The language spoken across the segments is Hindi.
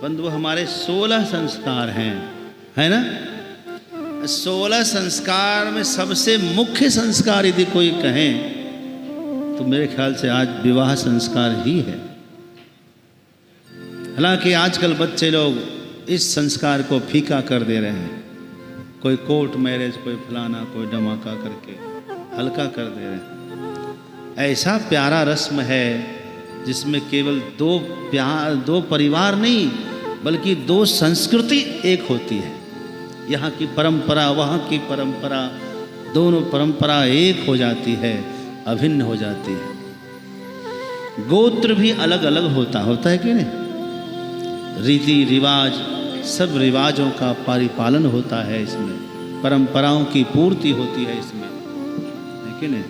परंतु वो हमारे 16 संस्कार हैं, है ना। 16 संस्कार में सबसे मुख्य संस्कार यदि कोई कहें तो मेरे ख्याल से आज विवाह संस्कार ही है। हालांकि आजकल बच्चे लोग इस संस्कार को फीका कर दे रहे हैं, कोई कोर्ट मैरिज, कोई फलाना, कोई धमाका करके हल्का कर दे रहे हैं। ऐसा प्यारा रस्म है जिसमें केवल दो परिवार नहीं बल्कि 2 संस्कृति एक होती है। यहाँ की परंपरा, वहाँ की परंपरा, दोनों परंपरा एक हो जाती है, अभिन्न हो जाती है। गोत्र भी अलग अलग होता है कि नहीं, रीति रिवाज, सब रिवाजों का परिपालन होता है इसमें, परंपराओं की पूर्ति होती है इसमें, है कि नहीं।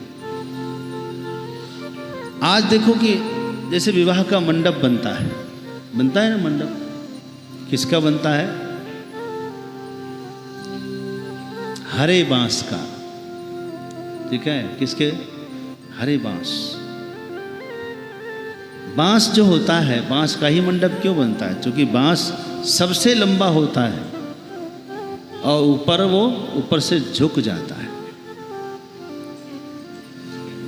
आज देखो कि जैसे विवाह का मंडप बनता है ना, मंडप किसका बनता है? हरे बांस का, ठीक है, किसके? हरे बांस। बांस जो होता है, बांस का ही मंडप क्यों बनता है? क्योंकि बांस सबसे लंबा होता है और ऊपर से झुक जाता है।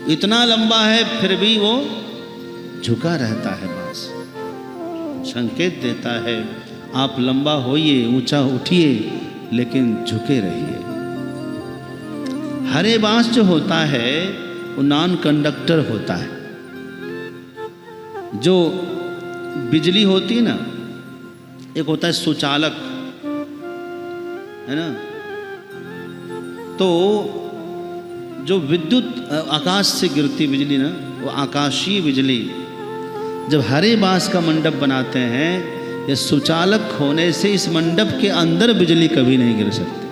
इतना लंबा है फिर भी वो झुका रहता है। बांस संकेत देता है आप लंबा होइए, ऊंचा उठिए, लेकिन झुके रहिए। हरे बांस जो होता है वो नॉन कंडक्टर होता है। जो बिजली होती है ना, एक होता है सुचालक, है ना। तो जो विद्युत आकाश से गिरती बिजली ना, वो आकाशीय बिजली, जब हरे बांस का मंडप बनाते हैं, ये सुचालक होने से इस मंडप के अंदर बिजली कभी नहीं गिर सकती।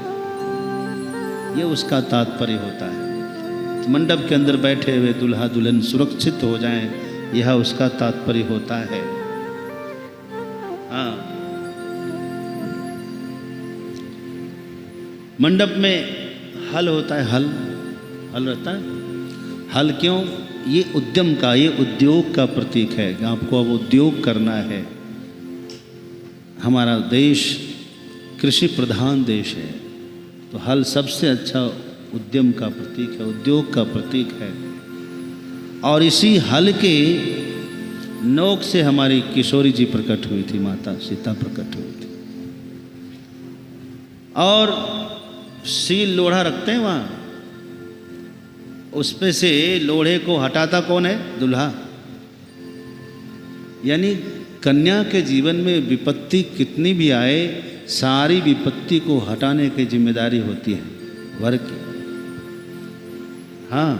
ये उसका तात्पर्य होता है। मंडप के अंदर बैठे हुए दुल्हा दुल्हन सुरक्षित हो जाएं, यह उसका तात्पर्य होता है। हाँ, मंडप में हल होता है, हल रहता है। हल क्यों? ये उद्यम का, ये उद्योग का प्रतीक है। आपको अब उद्योग करना है। हमारा देश कृषि प्रधान देश है, तो हल सबसे अच्छा उद्यम का प्रतीक है, उद्योग का प्रतीक है। और इसी हल के नोक से हमारी किशोरी जी प्रकट हुई थी, माता सीता प्रकट हुई थी। और सील लोढ़ा रखते हैं वहाँ, उस पे से लोढ़े को हटाता कौन है? दूल्हा। यानी कन्या के जीवन में विपत्ति कितनी भी आए, सारी विपत्ति को हटाने की जिम्मेदारी होती है वर की। हाँ,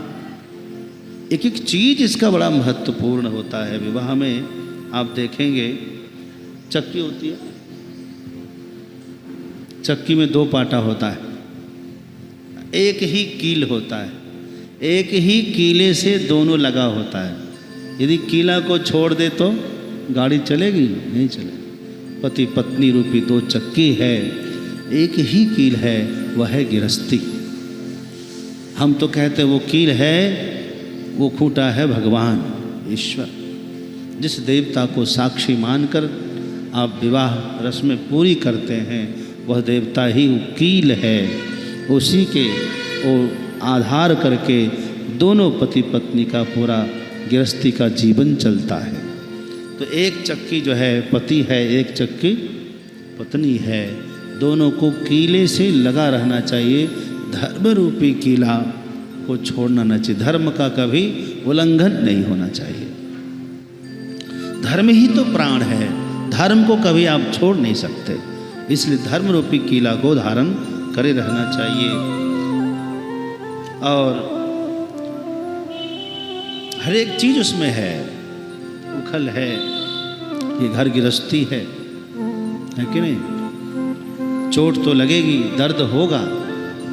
एक एक चीज इसका बड़ा महत्वपूर्ण होता है। विवाह में आप देखेंगे चक्की होती है, चक्की में 2 पाटा होता है, एक ही कील होता है, एक ही कीले से दोनों लगा होता है। यदि कीला को छोड़ दे तो गाड़ी चलेगी? नहीं चलेगी। पति पत्नी रूपी 2 चक्की है, एक ही कील है, वह है गृहस्थी। हम तो कहते हैं वो कील है, वो खूंटा है भगवान ईश्वर। जिस देवता को साक्षी मानकर आप विवाह रस्में पूरी करते हैं, वह देवता ही कील है। उसी के आधार करके दोनों पति पत्नी का पूरा गृहस्थी का जीवन चलता है। तो एक चक्की जो है पति है, एक चक्की पत्नी है। दोनों को कीले से लगा रहना चाहिए, धर्म रूपी कीला को छोड़ना न चाहिए। धर्म का कभी उल्लंघन नहीं होना चाहिए। धर्म ही तो प्राण है, धर्म को कभी आप छोड़ नहीं सकते। इसलिए धर्म रूपी कीला को धारण करे रहना चाहिए। और हर एक चीज उसमें है, उखल है, ये घर गृहस्थी है कि नहीं। चोट तो लगेगी, दर्द होगा,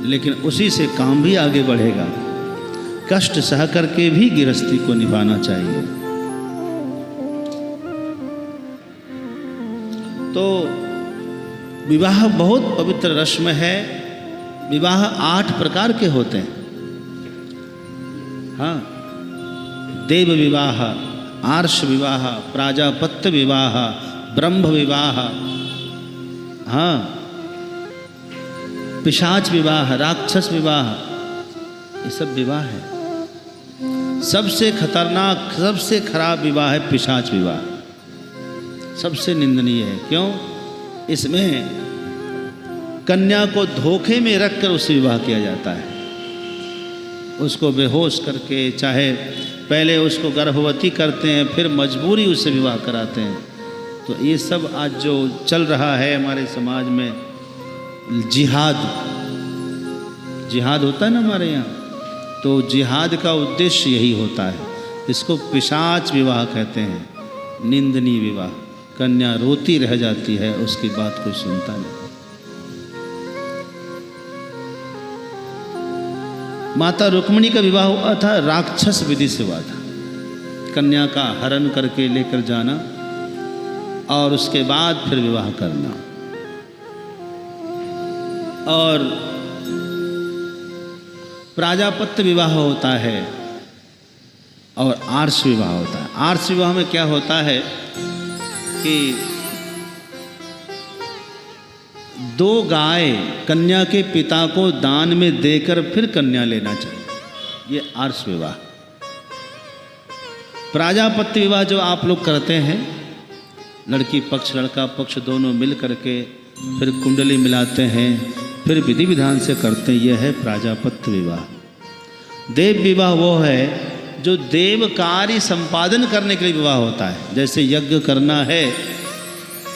लेकिन उसी से काम भी आगे बढ़ेगा। कष्ट सह करके भी गृहस्थी को निभाना चाहिए। तो विवाह बहुत पवित्र रस्म है। विवाह 8 प्रकार के होते हैं। हाँ, देव विवाह, आर्ष विवाह, प्राजापत्य विवाह, ब्रह्म विवाह, हाँ, पिशाच विवाह, राक्षस विवाह, ये सब विवाह है। सबसे खतरनाक, सबसे खराब विवाह है पिशाच विवाह, सबसे निंदनीय है। क्यों? इसमें कन्या को धोखे में रखकर उससे विवाह किया जाता है, उसको बेहोश करके, चाहे पहले उसको गर्भवती करते हैं, फिर मजबूरी उससे विवाह कराते हैं। तो ये सब आज जो चल रहा है हमारे समाज में, जिहाद, जिहाद होता है ना हमारे यहाँ, तो जिहाद का उद्देश्य यही होता है। इसको पिशाच विवाह कहते हैं, निंदनीय विवाह। कन्या रोती रह जाती है, उसकी बात कोई सुनता नहीं। माता रुक्मिणी का विवाह हुआ था, राक्षस विधि से हुआ था। कन्या का हरण करके लेकर जाना और उसके बाद फिर विवाह करना। और प्राजापत्य विवाह होता है और आर्ष विवाह होता है। आर्ष विवाह में क्या होता है कि दो गाय कन्या के पिता को दान में देकर फिर कन्या लेना चाहिए, ये आर्ष विवाह। प्राजापत्य विवाह जो आप लोग करते हैं, लड़की पक्ष लड़का पक्ष दोनों मिल करके फिर कुंडली मिलाते हैं, फिर विधि विधान से करते हैं, यह है प्राजापत्य विवाह। देव विवाह वो है जो देव कार्य संपादन करने के लिए विवाह होता है। जैसे यज्ञ करना है,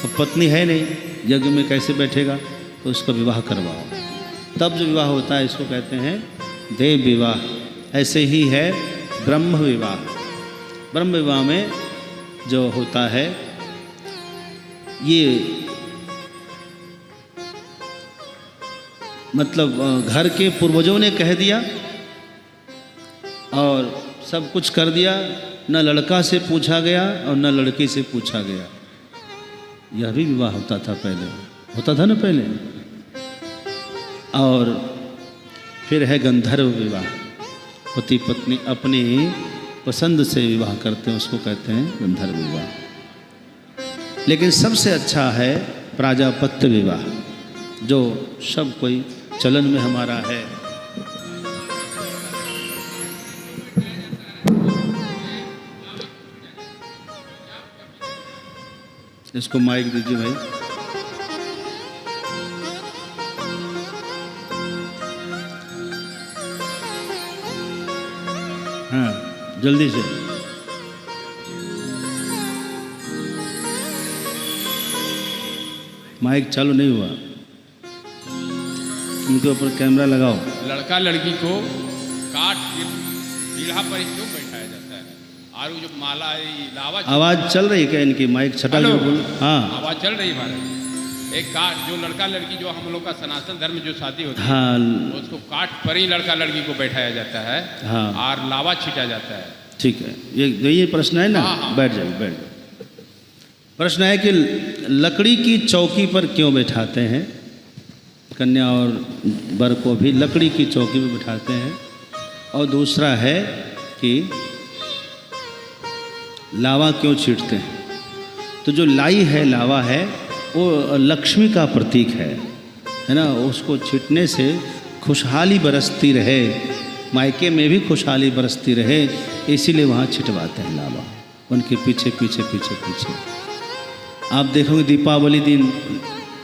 तो पत्नी है नहीं, यज्ञ में कैसे बैठेगा, तो उसका विवाह करवाओ, तब जो विवाह होता है इसको कहते हैं देव विवाह। ऐसे ही है ब्रह्म विवाह। ब्रह्म विवाह में जो होता है, ये मतलब घर के पूर्वजों ने कह दिया और सब कुछ कर दिया, न लड़का से पूछा गया और न लड़की से पूछा गया। यह भी विवाह होता था पहले, होता था ना पहले। और फिर है गंधर्व विवाह। पति पत्नी अपनी पसंद से विवाह करते हैं, उसको कहते हैं गंधर्व विवाह। लेकिन सबसे अच्छा है प्राजापत्य विवाह, जो सब कोई चलन में हमारा है। इसको माइक दीजिए भाई। हाँ, जल्दी से। माइक चालू नहीं हुआ, उनके ऊपर कैमरा लगाओ। लड़का लड़की को काट के पीढ़ा पर क्यों बैठाया जाता है? और जो माला लावा, आवाज चल रही है क्या इनकी? माइक छटा के बोलो। हाँ, आवाज चल रही है महाराज। एक काट, जो लड़का लड़की, जो हम लोग का सनातन धर्म में जो शादी होती है, हाँ, उसको काट पर ही लड़का लड़की को बैठाया जाता है। हाँ, और लावा छिटा जाता है। ठीक है, ये प्रश्न है ना? हाँ, हाँ। बैठ जाओ, बैठ जाओ। प्रश्न है कि लकड़ी की चौकी पर क्यों बैठाते हैं? कन्या और वर को भी लकड़ी की चौकी पर बैठाते हैं। और दूसरा है कि लावा क्यों छींटते हैं? तो जो लाई है, लावा है, वो लक्ष्मी का प्रतीक है ना? उसको छींटने से खुशहाली बरसती रहे, मायके में भी खुशहाली बरसती रहे, इसीलिए वहाँ छिटवाते हैं लावा, उनके पीछे पीछे पीछे पीछे। आप देखोगे दीपावली दिन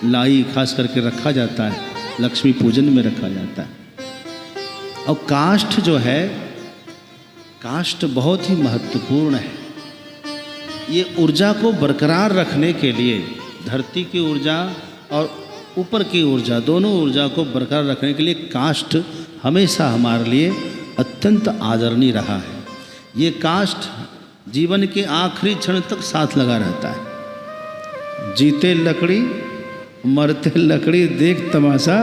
लाई खास करके रखा जाता है, लक्ष्मी पूजन में रखा जाता है। और काष्ठ जो है, काष्ठ बहुत ही महत्वपूर्ण है। ये ऊर्जा को बरकरार रखने के लिए, धरती की ऊर्जा और ऊपर की ऊर्जा, दोनों ऊर्जा को बरकरार रखने के लिए काष्ठ हमेशा हमारे लिए अत्यंत आदरणीय रहा है। ये काष्ठ जीवन के आखिरी क्षण तक साथ लगा रहता है। जीते लकड़ी, मरते लकड़ी, देख तमाशा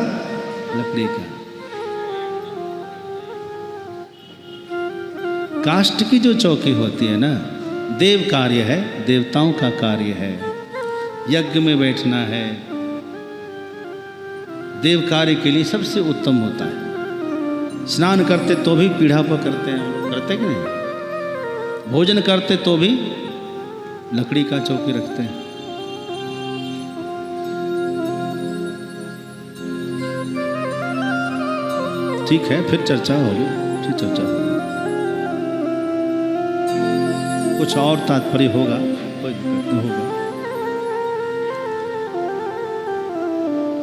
लकड़ी का। काष्ठ की जो चौकी होती है ना, देव कार्य है, देवताओं का कार्य है। यज्ञ में बैठना है, देव कार्य के लिए सबसे उत्तम होता है। स्नान करते तो भी पीढ़ा पर करते हैं, हम लोग करते कि नहीं? भोजन करते तो भी लकड़ी का चौकी रखते हैं। ठीक है, फिर चर्चा होगी, फिर चर्चा होगी। कुछ और तात्पर्य होगा, कोई दिक्कत नहीं होगा।